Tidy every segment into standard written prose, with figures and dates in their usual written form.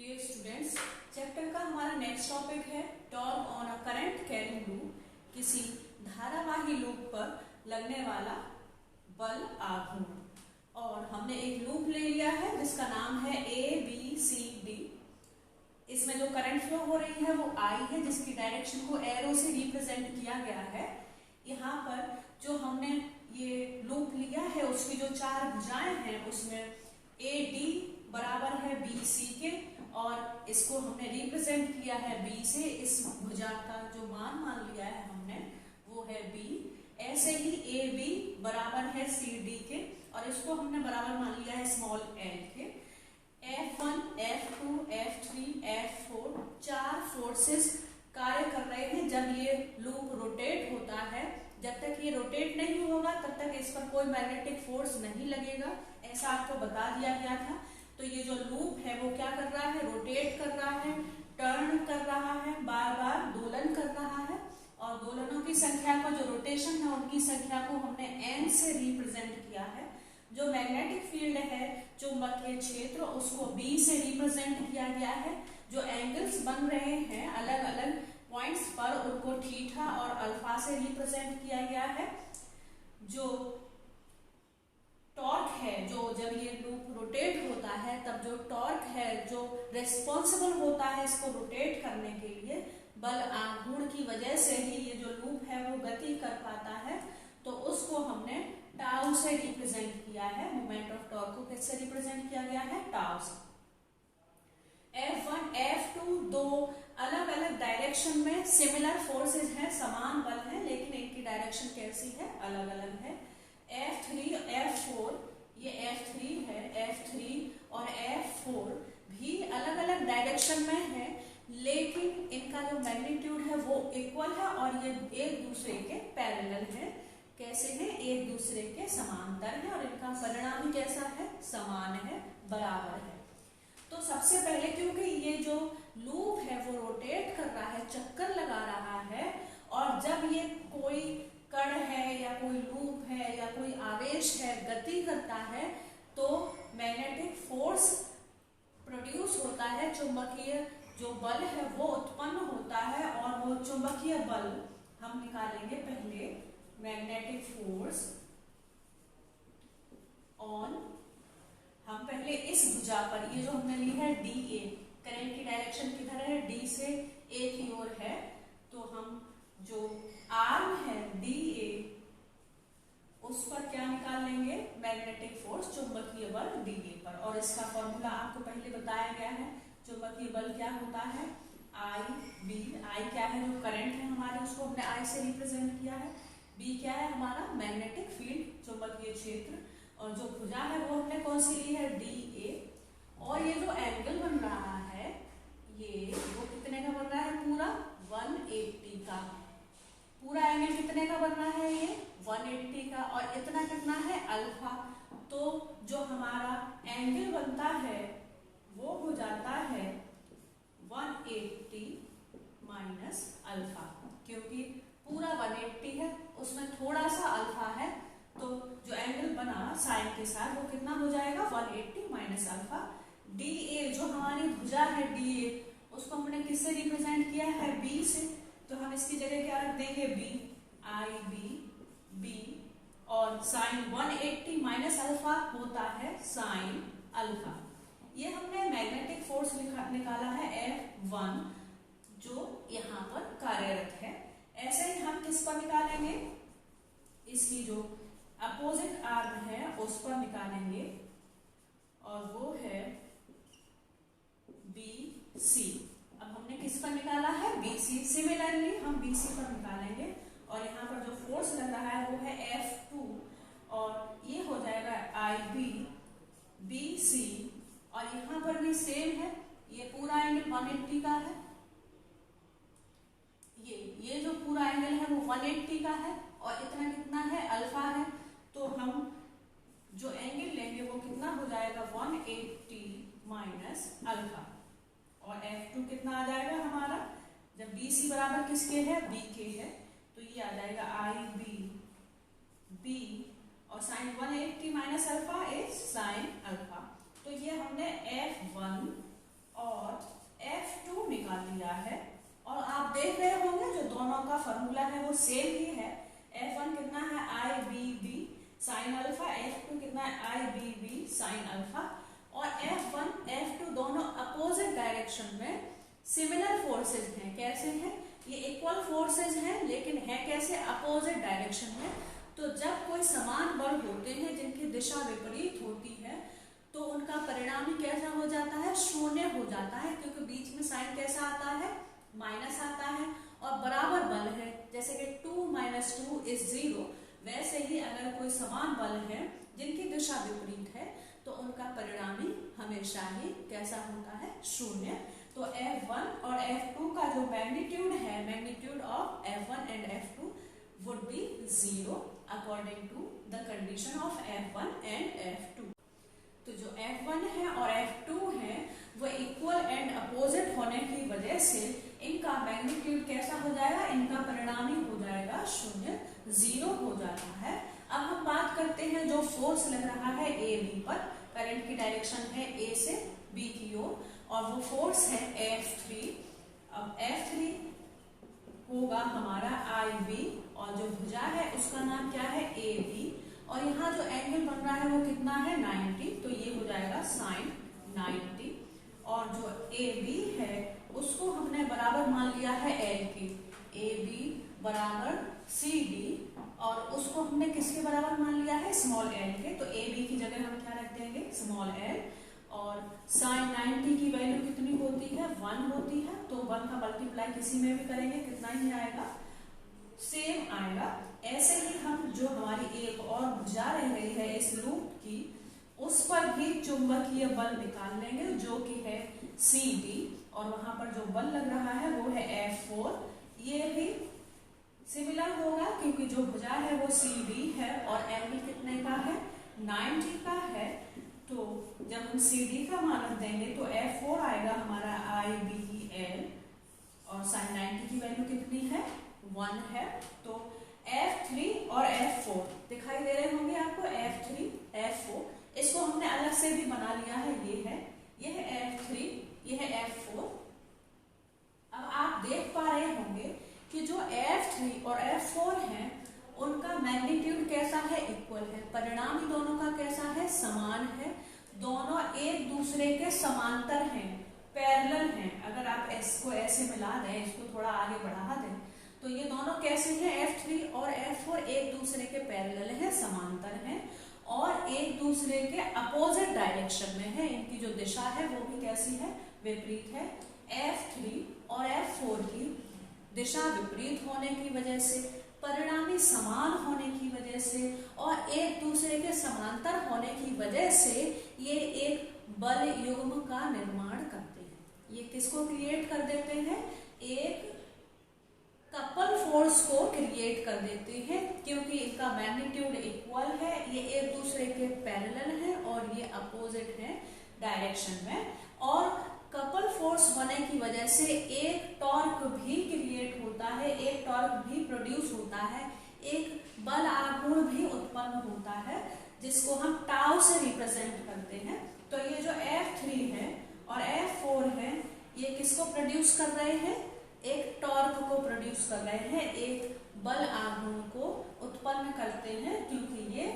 Dear students, chapter का हमारा next topic है torque on a current carrying loop. किसी धारावाही लूप पर लगने वाला बल आघूर्ण। और हमने एक लूप ले लिया है जिसका नाम है ABCD। इसमें जो करंट फ्लो हो रही है वो I है, जिसकी डायरेक्शन को एरो से रिप्रेजेंट किया गया है। यहाँ पर जो हमने ये लूप लिया है उसकी जो चार भुजाएं हैं उसमें AD बराबर है BC के, और इसको हमने रिप्रेजेंट किया है B से। इस भुजा का जो मान लिया है हमने वो है B। ऐसे ही AB बराबर है CD के, और इसको हमने बराबर मान लिया है स्मॉल l के। F1, F2, F3, F4 चार फोर्सेस कार्य कर रहे हैं जब ये लूप रोटेट होता है। जब तक ये रोटेट नहीं होगा तब तक इस पर कोई मैग्नेटिक फोर्स नहीं लगेगा, ऐसा आपको बता दिया गया था। तो ये जो लूप है वो क्या कर रहा है, रोटेट कर रहा है, टर्न कर रहा है, बार बार दोलन कर रहा है। और दोलनों की संख्या का जो रोटेशन है उनकी संख्या को हमने n से रिप्रेजेंट किया है। जो मैग्नेटिक फील्ड है, चुंबकीय क्षेत्र, उसको B से रिप्रेजेंट किया गया है। जो एंगल्स बन रहे हैं अलग अलग पॉइंट्स पर उनको थीटा और अल्फा से रिप्रेजेंट किया गया है। जो टॉर्क है, जो जब ये लूप रोटेट होता है तब जो टॉर्क है जो रिस्पॉन्सिबल होता है इसको रोटेट करने के लिए, बल आघूर्ण की वजह से ही ये जो लूप है वो गति कर पाता है। तो उसको हमने टाउ से रिप्रेजेंट किया है। मोमेंट ऑफ टॉर्क को किससे रिप्रेजेंट किया गया है, टाउ से। F1, F2 दो अलग अलग डायरेक्शन में सिमिलर फोर्सेस हैं, समान बल है, लेकिन इनकी डायरेक्शन कैसी है, अलग अलग है। F3, F4, ये F3 है, F3 और F4 भी अलग अलग डायरेक्शन में है, लेकिन इनका जो मैग्नीट्यूड है वो इक्वल है और ये एक दूसरे के पैरेलल है। कैसे है, एक दूसरे के समांतर है, और इनका परिणाम भी कैसा है, समान है, बराबर है। तो सबसे पहले क्योंकि ये जो लूप है वो रोटेट कर रहा है, चक्कर लगा रहा है, और जब ये कोई कण है या कोई लूप है या कोई आवेश है गति करता है तो मैग्नेटिक फोर्स प्रोड्यूस होता है, चुंबकीय जो बल है वो उत्पन्न होता है। और वो चुंबकीय बल हम निकालेंगे पहले, मैग्नेटिक फोर्स ऑन, हम पहले इस भुजा पर, ये जो हमने ली है DA, करंट की डायरेक्शन किधर है, D से A की ओर है, तो हम जो आर्म है DA उस पर क्या निकाल लेंगे, मैग्नेटिक फोर्स, चुंबकीय बल DA पर। और इसका फॉर्मूला आपको पहले बताया गया है। चुंबकीय बल क्या होता है, IB। I क्या है, जो करंट है हमारे उसको हमने I से रिप्रेजेंट किया है। B क्या है, हमारा मैग्नेटिक फील्ड, चुंबकीय क्षेत्र। और जो भुजा है वो हमने कौन सी ली है, DA। और ये जो एंगल बन रहा है ये वो कितने का बन रहा है, पूरा 180 का। पूरा एंगल कितने का बन रहा है, ये 180 का, और इतना कितना है, अल्फा। तो जो हमारा एंगल बनता है वो हो जाता है 180 माइनस अल्फा, क्योंकि पूरा 180 है उसमें थोड़ा सा अल्फा है, तो जो एंगल बना साइन के साथ वो कितना हो जाएगा, 180 माइनस अल्फा। DA जो हमारी भुजा है DA उसको हमने किससे रिप्रेजेंट किया है, B से, तो हम इसकी जगह क्या रख देंगे, B। और साइन 180 माइनस अल्फा होता है साइन अल्फा। ये हमने मैग्नेटिक फोर्स निकाला है F1 जो यहाँ पर कार्यरत है। ऐसे ही हम किस पर निकालेंगे, इसकी जो अपोजिट आर्म है उस पर निकालेंगे, और वो है BC। अब हमने किस पर निकाला है, BC। सिमिलरली हम BC पर निकालेंगे, और यहाँ पर जो फोर्स लग रहा है वो है F2, और ये हो जाएगा IB BC। और यहाँ पर भी सेम है, ये पूरा एंगल 180 का है, ये जो पूरा एंगल है वो 180 का है, और इतना कितना है, अल्फा है। तो हम जो एंगल लेंगे वो कितना हो जाएगा, 180 माइनस अल्फा। और F2 कितना आ जाएगा हमारा, जब BC बराबर किसके है, B के है, तो ये आ जाएगा IB B, और sine 180 minus alpha is sine alpha. तो ये हमने F1 और दोनों का फॉर्मूला है वो सेम ही है। F1 कितना है IBB साइन अल्फा, F2 कितना है IBB साइन अल्फा। और F1 F2 दोनों अपोजिट डायरेक्शन में सिमिलर फोर्सेज हैं। कैसे हैं? ये इक्वल फोर्सेज हैं लेकिन है कैसे? अपोजिट डायरेक्शन में। तो जब कोई समान बल होते हैं जिनकी दिशा विपरीत होती है तो उनका परिणाम ही कैसा हो जाता है? शून्य हो जाता है, क्योंकि बीच में साइन कैसा आता है? माइनस आता है। और बराबर बल है, जैसे कि 2 - 2 = 0, वैसे ही अगर कोई समान बल है जिनकी दिशा विपरीत है तो उनका परिणाम ही हमेशा ही कैसा होता है? शून्य। तो F1 और F2 का जो मैग्नीट्यूड है, magnitude of F1 and F2 would be 0 according to the condition of F1 and F2। तो जो F1 है और F2 है वो इक्वल एंड अपोजिट होने की वजह से इनका मैग्नीट्यूड कैसा हो जाएगा? इनका परिणाम ही हो जाएगा शून्य, 0 हो जाता है। अब हम बात करते हैं जो फोर्स लग रहा है ए बी पर। करंट की डायरेक्शन है ए से बी की ओर और वो फोर्स है F3। अब F3 होगा हमारा IB और जो भुजा है उसका नाम क्या है? AB। और यहाँ जो एंगल बन रहा है वो कितना है? 90, तो ये हो जाएगा साइन 90। और जो AB है उसको हमने बराबर मान लिया है L की। AB बराबर CD और उसको हमने किसके बराबर मान लिया है? स्मॉल l के। तो AB की जगह हम क्या रख देंगे? Small l। और साइन 90 की वैल्यू कितनी होती है? 1 होती है। तो 1 का मल्टीप्लाई किसी में भी करेंगे कितना ही आएगा? सेम आएगा। ऐसे ही हम जो हमारी एक और भुजा रह गई है इस लूप की, उस पर भी चुंबकीय बल निकाल लेंगे जो कि है CD और वहां पर जो बल लग रहा है वो है F4। ये भी सिमिलर होगा क्योंकि जो भुजा है वो CD है और एंगल कितने का है? 90 का है। तो जब हम CD का मान देंगे तो F4 आएगा हमारा IBL और साइन 90 की वैल्यू कितनी है? 1 है। तो F3 और F4 दिखाई दे रहे होंगे आपको। F3 F4 इसको हमने अलग से भी बना लिया है। ये है F3, ये है F4। अब आप देख पा रहे होंगे कि जो F3 और F4 हैं उनका मैग्नीट्यूड कैसा है? इक्वल है। परिणाम ही दोनों का कैसा है? समान है। दोनों एक दूसरे के समांतर हैं, पैरेलल हैं। अगर आप इसको ऐसे मिला दें, इसको थोड़ा आगे बढ़ा दें तो ये दोनों कैसे हैं? F3 और F4 एक दूसरे के पैरेलल हैं, समांतर हैं और एक दूसरे के अपोजिट डायरेक्शन में है। इनकी जो दिशा है वो भी कैसी है? विपरीत है। F3 और F4 की दिशा विपरीत होने की वजह से, परिणामी समान होने की वजह से और एक दूसरे के समांतर होने की वजह से ये एक बल युग्म का निर्माण करते हैं। ये किसको क्रिएट कर देते हैं? एक कपल फोर्स को क्रिएट कर देते हैं क्योंकि इनका मैग्नीट्यूड इक्वल है, ये एक दूसरे के पैरेलल है और ये अपोजिट है डायरेक्शन में। और कपल फोर्स होने की वजह से एक टॉर्क भी क्रिएट होता है, एक टॉर्क भी प्रोड्यूस होता है, एक बल आघूर्ण भी उत्पन्न होता है जिसको हम टाउ से रिप्रेजेंट करते हैं। तो ये जो F3 है और F4 है ये किसको प्रोड्यूस कर रहे हैं? एक टॉर्क को प्रोड्यूस कर रहे हैं, एक बल आघूर्ण को उत्पन्न करते हैं क्योंकि ये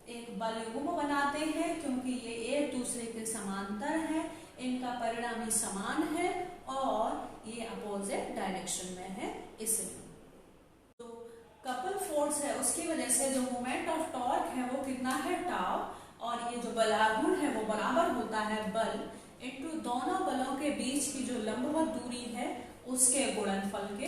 एक बल युग्म बनाते हैं, क्योंकि ये एक दूसरे के समांतर है, इनका परिणामी समान है और ये अपोजिट डायरेक्शन में है। इसलिए तो कपल फोर्स है उसकी वजह से जो मोमेंट ऑफ टॉर्क है वो कितना है? टाउ। और ये जो बल आघूर्ण है वो बराबर होता है बल इनटू दोनों बलों के बीच की जो लंबवत दूरी है उसके गुणनफल के।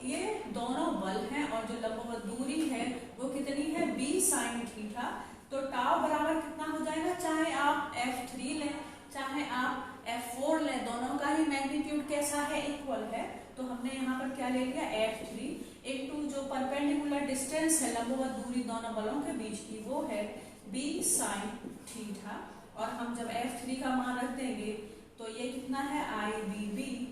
ये दोनों बल हैं और जो लंबवत दूरी है वो कितनी है? B sin theta. तो टाउ बराबर कितना हो जाएगा? चाहे आप F3 लें चाहे आप F4 लें, दोनों का ही मैग्नीट्यूड कैसा है? इक्वल है। तो हमने यहाँ पर क्या ले लिया? F3 इनटू जो परपेंडिकुलर डिस्टेंस है, लंबवत दूरी दोनों बलों के बीच की, वो है B sin थीटा। और हम जब F3 का मान रख देंगे तो ये कितना है? IBL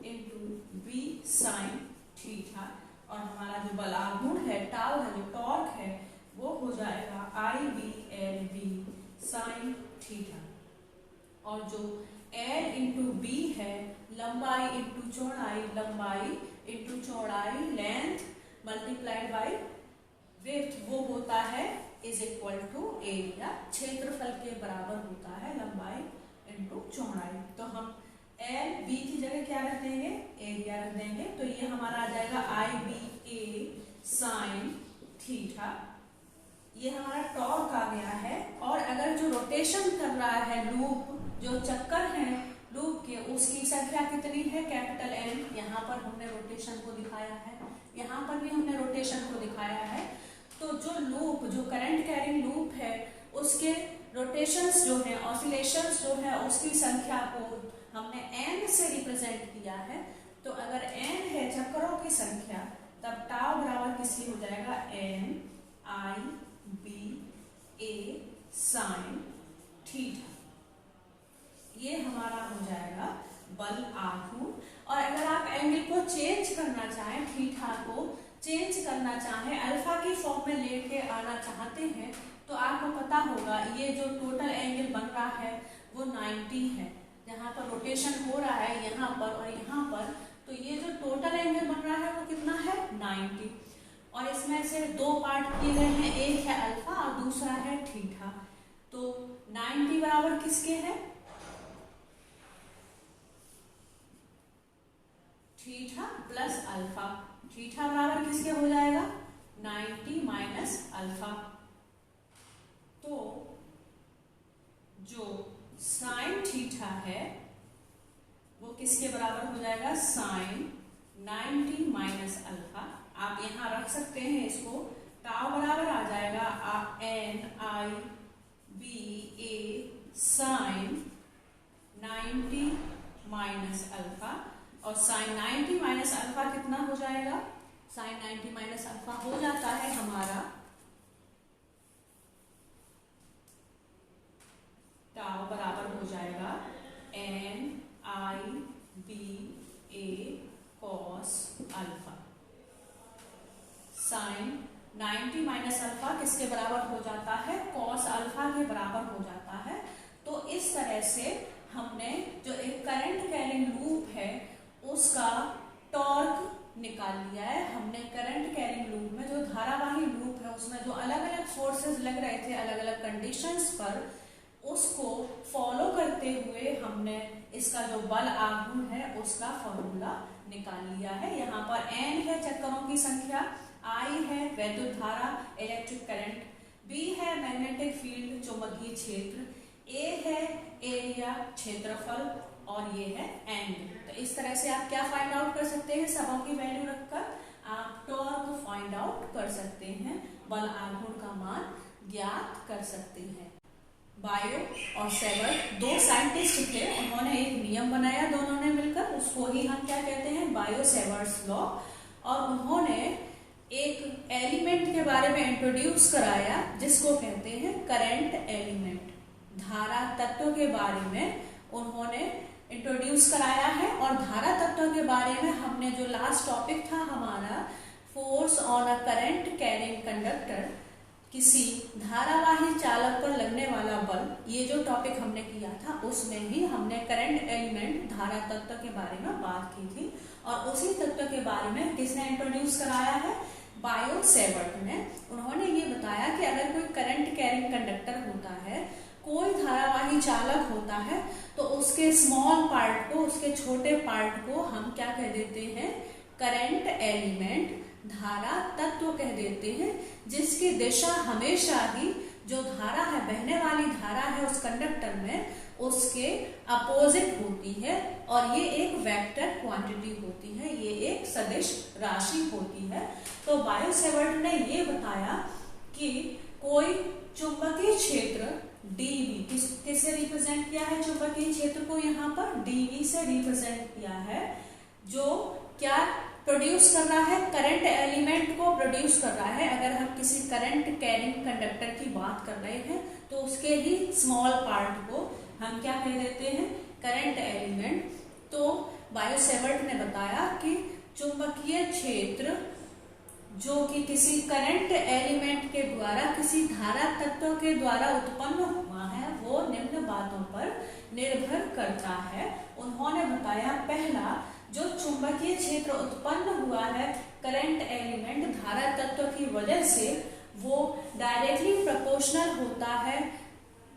into B sin theta. और हमारा जो बल आघूर्ण है, टाउ है, जो टॉर्क है, वो हो जाएगा IBLB sin थीटा। और जो L इंटू B है लंबाई इंटू चौड़ाई, लंबाई इंटू चौड़ाई, लेंथ मल्टीप्लाइड बाई विड्थ, वो होता है इज इक्वल टू एरिया, क्षेत्रफल के बराबर होता है लंबाई इंटू चौड़ाई। तो हम एल बी की जगह क्या रख देंगे, एरिया रख देंगे। तो ये हमारा आ जाएगा आई बी ए साइन थीटा, ये हमारा टॉर्क आ गया है। और अगर जो रोटेशन कर रहा है लूप, जो चक्कर है लूप के, उसकी संख्या कितनी है, कैपिटल एन। यहाँ पर हमने रोटेशन को दिखाया है, यहाँ पर भी हमने रोटेशन को दिखाया है। तो जो लूप, जो करंट कैरिंग लूप है, उसके रोटेशंस जो है, ऑसिलेशंस जो है, उसकी संख्या को हमने एन से रिप्रेजेंट किया है। तो अगर एन है चक्करों की संख्या, तब टाउ बराबर किसकी हो जाएगा, N I B A sine theta, ये हमारा हो जाएगा बल आघूर्ण। और अगर आप एंगल को चेंज करना चाहें, थीटा को चेंज करना चाहें, अल्फा की फॉर्म में लेके आना चाहते हैं, तो आपको पता होगा ये जो टोटल एंगल बन रहा है वो 90 है। जहाँ पर रोटेशन हो रहा है यहाँ पर और यहाँ पर, तो ये जो टोटल एंगल बन रहा है वो कितना है, 90। और इसमें से दो पार्ट किए गए हैं, एक है अल्फा और दूसरा है थीटा। तो 90 बराबर किसके है, थीटा प्लस अल्फा। थीटा बराबर किसके हो जाएगा, 90 माइनस अल्फा। तो जो साइन थीटा है वो किसके बराबर हो जाएगा, साइन 90 माइनस अल्फा। आप यहाँ रख सकते हैं इसको, टाउ बराबर आ जाएगा N I B A sign 90 minus alpha. और साइन 90 माइनस अल्फा कितना हो जाएगा, साइन 90 माइनस अल्फा हो जाता है हमारा टाउ बराबर हो जाएगा N I B A cos alpha. Sine 90 minus alpha किसके बराबर हो जाता है, कॉस अल्फा के बराबर हो जाता है। तो इस तरह से हमने जो एक करंट कैरिंग लूप है उसका टॉर्क निकाल लिया है। हमने करंट कैरिंग लूप में, जो धारावाही लूप है, उसमें जो अलग अलग फोर्सेस लग रहे थे अलग अलग कंडीशंस पर, उसको फॉलो करते हुए हमने इसका जो बल आघूर्ण है उसका फॉर्मूला निकाल लिया है। यहाँ पर एन है चक्करों की संख्या, आई है वैद्युत धारा इलेक्ट्रिक करंट, बी है मैग्नेटिक फील्ड चुंबकीय क्षेत्र, ए है एरिया क्षेत्रफल, और ये है एंगल। तो इस तरह से आप क्या फाइंड आउट कर सकते हैं, सबों की वैल्यू रखकर आप टॉर्क फाइंड आउट कर सकते हैं, बल आघूर्ण का मान ज्ञात कर सकते हैं। बायो और सेवर्ट दो साइंटिस्ट थे, उन्होंने एक नियम बनाया दोनों ने मिलकर, उसको ही हम क्या कहते हैं, बायो सेवर्ट्स लॉ। और उन्होंने एक एलिमेंट के बारे में इंट्रोड्यूस कराया जिसको कहते हैं करंट एलिमेंट। धारा तत्व के बारे में उन्होंने इंट्रोड्यूस कराया है। और धारा तत्व के बारे में हमने जो लास्ट टॉपिक था हमारा, force on a current carrying conductor, किसी धारावाही चालक पर लगने वाला बल, ये जो टॉपिक हमने किया था उसमें ही हमने करंट एलिमेंट धारा तत्व के बारे में बात की थी। और उसी तत्व के बारे में किसने इंट्रोड्यूस कराया है, बायो सेवर्ट ने। उन्होंने ये बताया कि अगर कोई करंट कैरिंग कंडक्टर होता है, कोई धारावाही चालक होता है, तो उसके स्मॉल पार्ट को, उसके छोटे पार्ट को हम क्या कह देते हैं, करंट एलिमेंट, धारा तत्व कह देते हैं, जिसकी दिशा हमेशा ही जो धारा है, बहने वाली धारा है उस कंडक्टर में, उसके अपोजिट होती है। और ये एक वेक्टर क्वांटिटी होती है, ये एक सदिश राशि होती है। तो बायो सेवर्ट ने ये बताया कि कोई चुंबकीय क्षेत्र डीवी, किससे रिप्रेजेंट किया है चुंबकीय क्षेत्र को, यहाँ पर डीवी से रिप्रेजेंट किया है, जो क्या प्रोड्यूस कर रहा है, करंट एलिमेंट को प्रोड्यूस कर रहा है। अगर हम किसी करंट कैरिंग कंडक्टर की बात कर रहे हैं तो उसके ही स्मॉल पार्ट को हम क्या कह देते हैं, करंट एलिमेंट। तो बायो सेवर्ट ने बताया कि चुंबकीय क्षेत्र जो कि किसी करंट एलिमेंट के द्वारा, किसी धारा तत्व के द्वारा उत्पन्न हुआ है, वो निम्न बातों पर निर्भर करता है। उन्होंने बताया पहला, जो चुंबकीय क्षेत्र उत्पन्न हुआ है करंट एलिमेंट धारा तत्व की वजह से, वो डायरेक्टली प्रोपोर्शनल होता है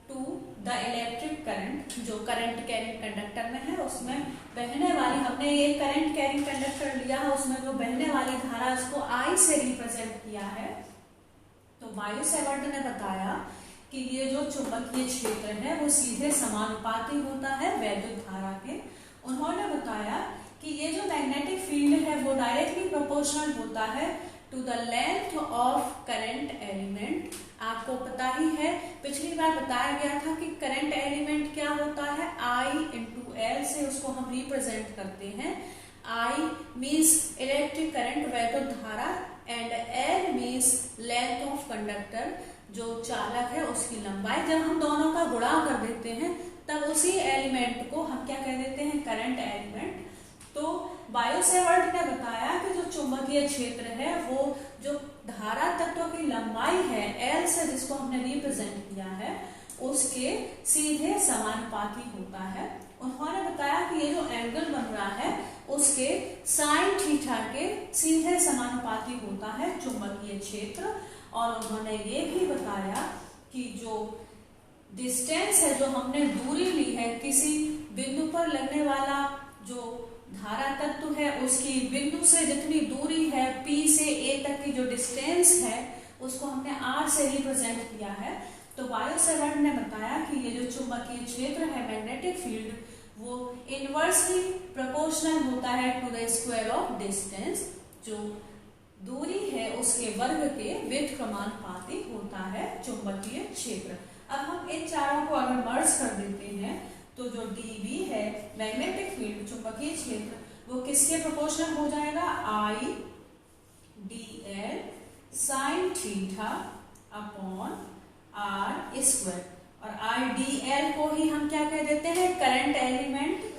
टू द इलेक्ट्रिक करंट, जो करंट कैरिंग कंडक्टर में है उसमें बहने वाली, हमने ये करंट कैरिंग कंडक्टर लिया है, उसमें जो बहने वाली धारा उसको I से रिप्रेजेंट किया है। तो बायो सेवर्ट ने बताया कि ये जो चुंबकीय क्षेत्र है वो सीधे समानुपाती होता है वैद्युत धारा के। उन्होंने बताया कि ये जो मैग्नेटिक फील्ड है वो डायरेक्टली प्रोपोर्शनल होता है to the length of current element. आपको पता ही है, पिछली बार बताया गया था कि करंट एलिमेंट क्या होता है, I इंटू एल से उसको हम रिप्रेजेंट करते हैं। I मीन्स इलेक्ट्रिक करंट वैद्युत धारा and L means length of conductor, जो चालक है उसकी लंबाई। जब हम दोनों का गुणा कर देते हैं तब उसी एलिमेंट को हम क्या कह देते हैं, करंट एलिमेंट। तो बायो सेवर्ट ने बताया कि जो चुंबकीय क्षेत्र है वो जो धारा तत्व की लंबाई है L से, जिसको हमने रिप्रेजेंट किया है, उसके सीधे समानुपाती होता है। उन्होंने बताया कि ये जो एंगल बन रहा है उसके साइन थीटा के सीधे समानुपाती होता है चुंबकीय क्षेत्र। और उन्होंने ये भी बताया कि जो डिस्टेंस है, जो हमने दूरी ली है किसी बिंदु पर लगने वाला जो धारा तत्व है उसकी बिंदु से जितनी दूरी है P से A तक की जो डिस्टेंस है उसको हमने R से रिप्रेजेंट किया है। तो बायो सेवर्ट ने बताया कि ये जो चुंबकीय क्षेत्र है मैग्नेटिक फील्ड, वो इनवर्सली प्रोपोर्शनल होता है to the square of distance, जो दूरी है उसके वर्ग के व्युत्क्रमानुपाती होता है चुंबकीय क्षेत्र। अब हम इन चारों को अगर मर्ज कर देते हैं तो जो dB है मैग्नेटिक फील्ड चुंबकीय क्षेत्र, वो किसके प्रोपोर्शनल हो जाएगा, I dl sine theta upon R square. और I dl को ही हम क्या कह देते हैं, करंट एलिमेंट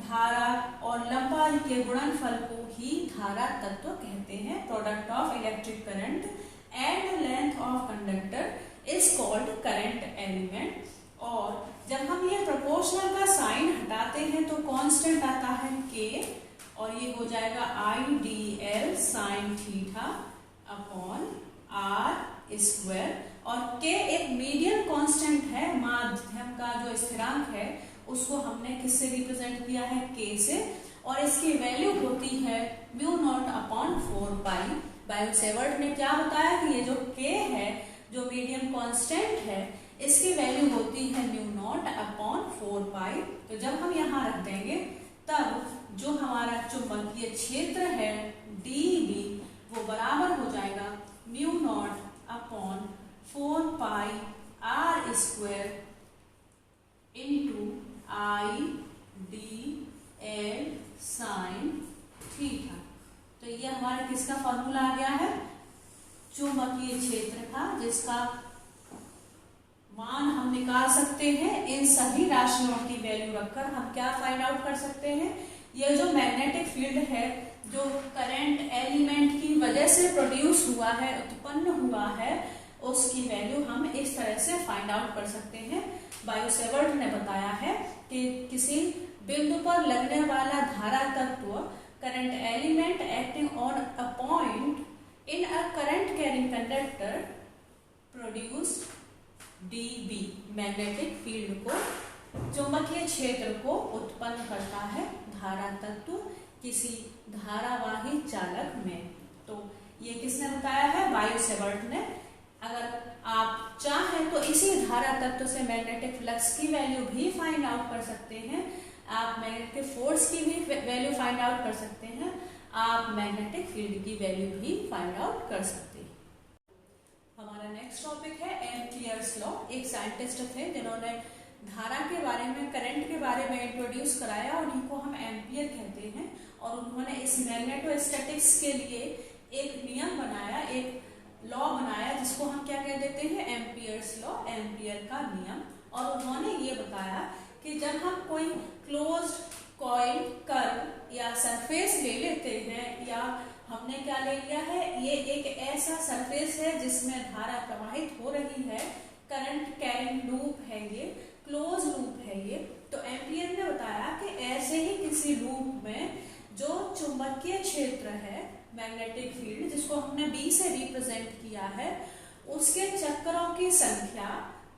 धारा और लंबाई के गुणनफल को ही धारा तत्व कहते हैं। Product of electric current and length of conductor is called current element. और जब हम ये प्रोपोर्शनल का साइन हटाते हैं तो कांस्टेंट आता है K, और ये हो जाएगा I dl sine theta upon R square. और K एक मीडियम कांस्टेंट है, माध्यम का जो स्थिरांक है उसको हमने किससे रिप्रेजेंट किया है, K से, और इसकी वैल्यू होती है म्यू नॉट अपॉन 4 पाई। बायो सेवर्ट ने क्या बताया कि ये जो K है जो मीडियम कांस्टेंट है इसकी वैल्यू होती है म्यू नॉट अपॉन 4 पाई। तो जब हम यहाँ रख देंगे तब जो हमारा चुंबकीय क्षेत्र है dB वो बराबर हो जाएगा mu naught upon 4 pi R square into I dl sine theta. तो ये हमारा किसका फॉर्मूला आ गया है, चुंबकीय क्षेत्र का, जिसका मान हम निकाल सकते हैं। इन सभी राशियों की वैल्यू रखकर हम क्या फाइंड आउट कर सकते हैं, ये जो मैग्नेटिक फील्ड है जो करंट एलिमेंट की वजह से प्रोड्यूस हुआ है, उत्पन्न हुआ है, उसकी वैल्यू हम इस तरह से फाइंड आउट कर सकते हैं। बायो सेवर्ट ने बताया है कि किसी बिंदु पर लगने वाला धारा तत्व current element acting on a point in a current carrying conductor produce dB magnetic field को, चुंबकीय क्षेत्र को उत्पन्न करता है धारा तत्व किसी धारावाही चालक में। तो ये किसने बताया है, बायो सेवर्ट ने। अगर आप चाहें तो इसी धारा तत्व से मैग्नेटिक फ्लक्स की वैल्यू भी फाइंड आउट कर सकते हैं, आप मैग्नेटिक फोर्स की भी वैल्यू फाइंड आउट कर सकते हैं, आप मैग्नेटिक फील्ड की वैल्यू भी फाइंड आउट कर सकते हैं। हमारा नेक्स्ट टॉपिक है एम्पियर्स लॉ। एक साइंटिस्ट थे जिन्होंने धारा के बारे में, करंट के बारे में इंट्रोड्यूस कराया, और इनको हम एम्पियर कहते हैं। और उन्होंने इस मैग्नेटोस्टैटिक्स के लिए एक नियम बनाया, एक लॉ बनाया, जिसको हम क्या कह देते हैं, एम्पियर्स लॉ, एम्पियर का नियम। और उन्होंने ये बताया कि जब हम कोई क्लोज्ड कॉइल, कर्व या सरफेस ले लेते हैं, या हमने क्या ले लिया है, ये एक ऐसा सरफेस है जिसमें धारा प्रवाहित हो रही है, करंट कैरिंग लूप है, ये क्लोज लूप है ये, तो एम्पियर ने बताया कि ऐसे क्षेत्र है मैग्नेटिक फील्ड, जिसको हमने B से रिप्रेजेंट किया है, उसके चक्करों की संख्या,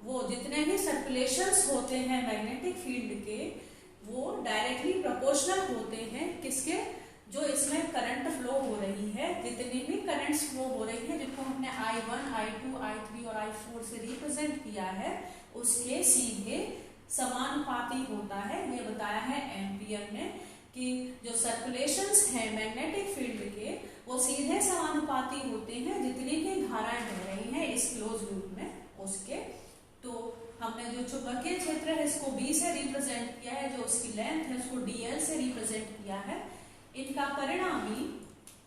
वो जितने भी सर्कुलेशंस होते हैं मैग्नेटिक फील्ड के, वो डायरेक्टली प्रोपोर्शनल होते हैं किसके, जो इसमें करंट फ्लो हो रही है, जितनी भी करंट्स फ्लो हो रही है, जिनको हमने I1, I2, I3 और I4 से रिप्रेजेंट किया है, उसके सीधे समानुपाती होता है। ये बताया है एम्पियर ने कि जो सर्कुलेशंस हैं मैग्नेटिक फील्ड के, वो सीधे समानुपाती होते हैं जितनी भी धाराएं बह रही हैं इस क्लोज लूप में उसके। तो हमने जो चुंबकीय क्षेत्र है इसको B से रिप्रेजेंट किया है, जो उसकी लेंथ है उसको dl से रिप्रेजेंट किया है। इनका परिणामी,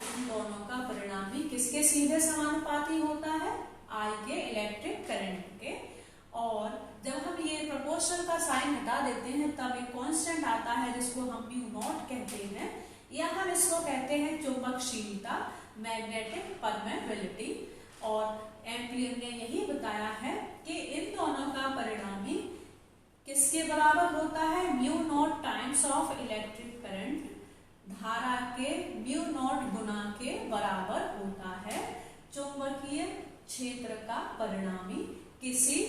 इन दोनों का परिणामी किसके सीधे समानुपाती होता है, I के इलेक्ट्रिक करंट के। और जब हम ये प्रोपोर्शनल का साइन हटा देते हैं तब एक कांस्टेंट आता है जिसको हम म्यू नॉट कहते हैं, या हम इसको कहते हैं चुंबकशीलता, मैग्नेटिक परमेबिलिटी। और एम्पियर ने यही बताया है कि इन दोनों का परिणामी किसके बराबर होता है, mu naught times of electric current, धारा के म्यू नॉट गुना के बराबर होता है चुंबकीय क्षेत्र का परिणामी किसी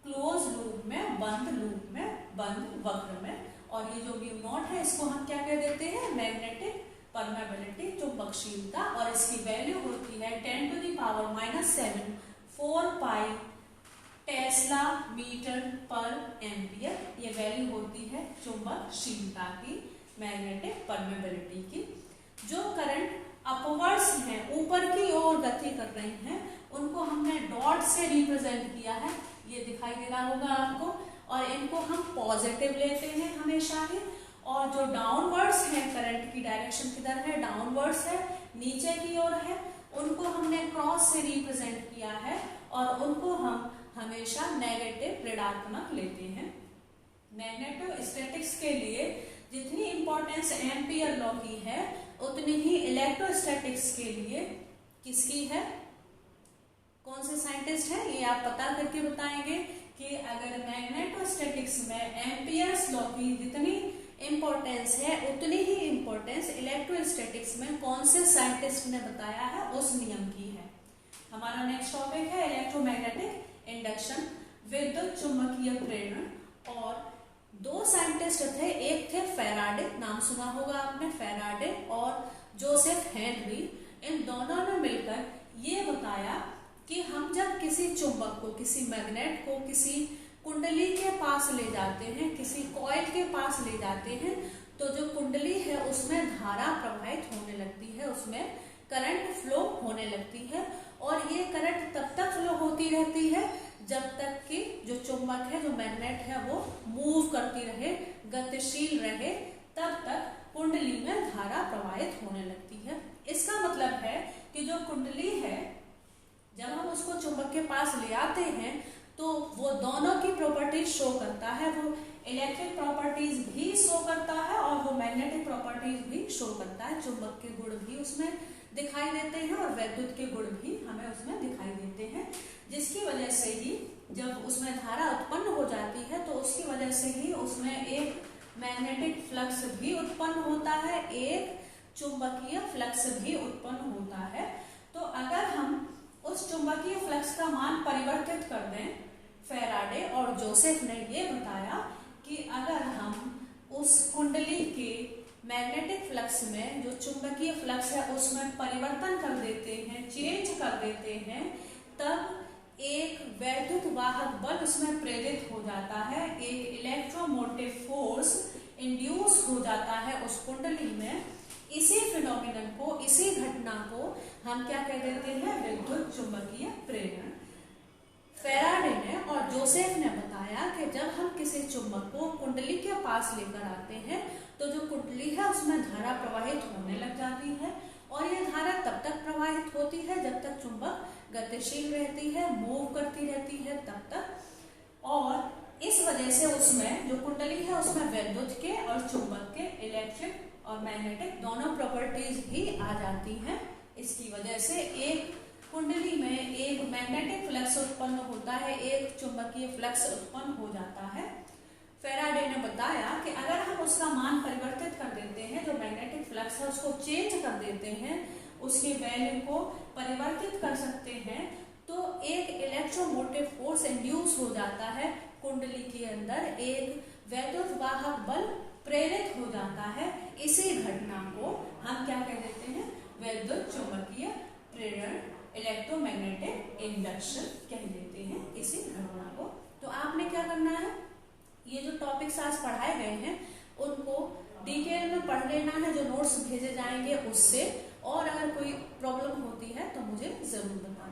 क्लोज लूप में, बंद वक्र में। और ये जो म्यू नॉट है इसको हम क्या कह देते हैं, मैग्नेटिक परमेबिलिटी, चुंबकशीलता, और इसकी वैल्यू होती है 10⁻⁻⁷ 4 पाई टेस्ला मीटर पर एम्पियर। ये वैल्यू होती है चुंबकशीलता की, मैग्नेटिक परमेबिलिटी की। जो करंट अपवर्ड्स हैं, ऊपर की ओर गति कर रही हैं, उनको हमने डॉट से रिप्रेजेंट किया है, ये दिखाई दे रहा होगा आपको, और इनको हम पॉजिटिव लेते हैं हमेशा ही। और जो डाउनवर्ड्स है, करंट की डायरेक्शन किधर है, डाउनवर्ड्स है, नीचे की ओर है, उनको हमने क्रॉस से रिप्रेजेंट किया है और उनको हम हमेशा नेगेटिव, ऋणात्मक लेते हैं। मैग्नेटोस्टैटिक्स के लिए जितनी इंपॉर्टेंस एम्पियर लॉ की है उतनी ही इलेक्ट्रोस्टैटिक्स के लिए किसकी है, कौन से साइंटिस्ट है ये आप पता करके बताएंगे कि अगर मैग्नेटोस्टैटिक्स में एम्पियर्स लॉ की जितनी इंपॉर्टेंस है उतनी ही इंपॉर्टेंस इलेक्ट्रोस्टैटिक्स में कौन से साइंटिस्ट ने बताया है, उस नियम की है। हमारा नेक्स्ट टॉपिक है इलेक्ट्रोमैग्नेटिक इंडक्शन, विद्युत चुंबकीय प्रेरण। और दो साइंटिस्ट थे, एक थे फैराडे, नाम सुना होगा आपने, फैराडे और जोसेफ हेनरी। इन दोनों ने मिलकर ये बताया कि हम जब किसी चुंबक को, किसी मैग्नेट को किसी कुंडली के पास ले जाते हैं, किसी कॉइल के पास ले जाते हैं, तो जो कुंडली है उसमें धारा प्रवाहित होने लगती है, उसमें करंट फ्लो होने लगती है। और ये करंट तब तक फ्लो होती रहती है जब तक कि जो चुंबक है, जो मैग्नेट है, वो मूव करती रहे, गतिशील रहे, तब तक कुंडली में धारा प्रवाहित होने लगती है। इसका मतलब है कि जो कुंडली है, जब हम उसको चुंबक के पास ले आते हैं तो वो दोनों की प्रॉपर्टीज शो करता है, वो इलेक्ट्रिक प्रॉपर्टीज भी शो करता है और वो मैग्नेटिक प्रॉपर्टीज भी शो करता है। चुंबक के गुण भी उसमें दिखाई देते हैं और वैद्युत के गुण भी हमें उसमें दिखाई देते हैं, जिसकी वजह से ही जब उसमें धारा उत्पन्न हो जाती है तो उसकी वजह से ही उसमें एक मैग्नेटिक फ्लक्स भी उत्पन्न होता है, एक चुंबकीय फ्लक्स भी उत्पन्न होता है। तो अगर हम उस चुंबकीय फ्लक्स का मान परिवर्तित कर दें, फैराडे और जोसेफ ने ये बताया कि अगर हम उस कुंडली के मैग्नेटिक फ्लक्स में जो चुंबकीय फ्लक्स है उसमें परिवर्तन कर देते हैं, चेंज कर देते हैं, तब एक वैद्युत वाहक बल उसमें प्रेरित हो जाता है, एक इलेक्ट्रोमोटिव फोर्स इंड्यूस हो जाता है उस कुंडली में। इसी फिनोमिनन को, इसी घटना को हम क्या कह देते हैं, विद्युत चुंबकीय प्रेरण। फैराडे ने और जोसेफ ने बताया कि जब हम किसी चुंबक को कुंडली के पास लेकर आते हैं तो जो कुंडली है उसमें धारा प्रवाहित होने लग जाती है, और ये धारा तब तक प्रवाहित होती है जब तक चुंबक गतिशील रहती है, मूव करती रहती है, तब तक। और इस वजह से उसमें जो कुंडली है उसमें वैद्युत के और चुंबक के, इलेक्ट्रिक और मैग्नेटिक दोनों प्रॉपर्टीज भी आ जाती हैं। इसकी वजह से एक कुंडली में एक मैग्नेटिक फ्लक्स उत्पन्न होता है, एक चुंबकीय फ्लक्स उत्पन्न हो जाता है। फैराडे ने बताया कि अगर हम उसका मान परिवर्तित कर देते हैं, जो मैग्नेटिक फ्लक्स है उसको चेंज कर देते हैं, उसकी वैल्यू को परिवर्तित कर सकते हैं, तो एक इलेक्ट्रोमोटिव फोर्स इंड्यूस हो जाता है, कुंडली के अंदर एक वैद्युत वाहक बल प्रेरित हो जाता है। इसी घटना को हम क्या कह देते हैं, विद्युत चुंबकीय प्रेरण, इलेक्ट्रोमैग्नेटिक इंडक्शन कह देते हैं इसी घटना को। तो आपने क्या करना है, ये जो टॉपिक्स आज पढ़ाए गए हैं उनको डिटेल में पढ़ लेना है, जो नोट्स भेजे जाएंगे उससे, और अगर कोई प्रॉब्लम होती है तो मुझे जरूर बताना।